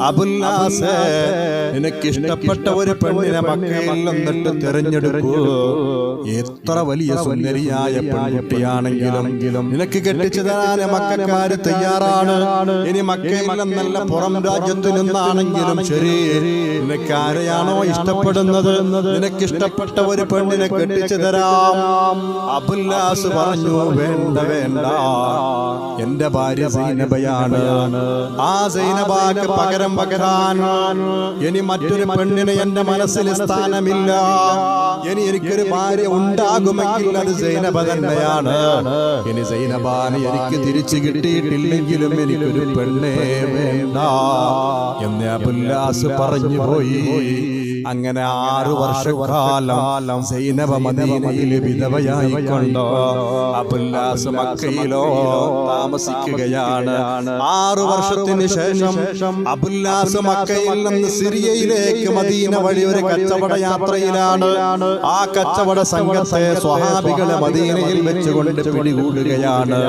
അബുല്ലാസ്, നിനക്ക് ഇഷ്ടപ്പെട്ട ഒരു പെണ്ണിനെ മക്കയിൽ നിന്നിട്ട് തിരഞ്ഞെടുക്കൂ. എത്ര വലിയ സുന്ദരിയായ പെൺകുട്ടിയാണെങ്കിലും നിനക്ക് കെട്ടിച്ചു തരാൻ മക്കാര് തയ്യാറാണ്. ഇനി മക്കയിൽ നിന്നല്ല പുറം രാജ്യത്തു നിന്നാണെങ്കിലും ശരി, നിനക്ക് ആരെയാണോ ഇഷ്ടപ്പെടുന്നത് നിനക്ക് ഇഷ്ടപ്പെട്ട ഒരു പെണ്ണിനെ കെട്ടിച്ചു തരാം. അബുല്ലാസ് പറഞ്ഞു, വേണ്ട വേണ്ട, എന്റെ ഭാര്യ സൈനബയാണ്. ആ സൈനബാക്ക് പകരം പകരാൻ ഇനി മറ്റൊരു പെണ്ണിന് എന്റെ മനസ്സിൽ സ്ഥാനമില്ല. ഇനി എനിക്കൊരു ഭാര്യ ഉണ്ടാകുമെങ്കിൽ അത് സൈനബ തന്നെയാണ്. ഇനി സൈനബാനെ എനിക്ക് തിരിച്ചു കിട്ടിയിട്ടില്ലെങ്കിലും എനിക്കൊരു പെണ്ണേ വേണ്ട എന്ന് അബുല്ലാസ് പറഞ്ഞു പോയി. അങ്ങനെ 6 വർഷക്കാലം സൈനബ മദീനയിൽ വിധവയായിക്കൊണ്ട് അബുല്ലാസ് മക്കയിലോ താമസിക്കുകയാണ്. 6 വർഷത്തിന് ശേഷം അബുല്ലാസ് മക്കയിൽ നിന്ന് സിറിയയിലേക്ക് മദീന വഴി ഒരു കച്ചവട യാത്രയിലാണ്. ആ കച്ചവട സംഘത്തെ സ്വഹാബികളെ മദീനയിൽ വെച്ചുകൊണ്ട് പിടികൂടുകയാണ്.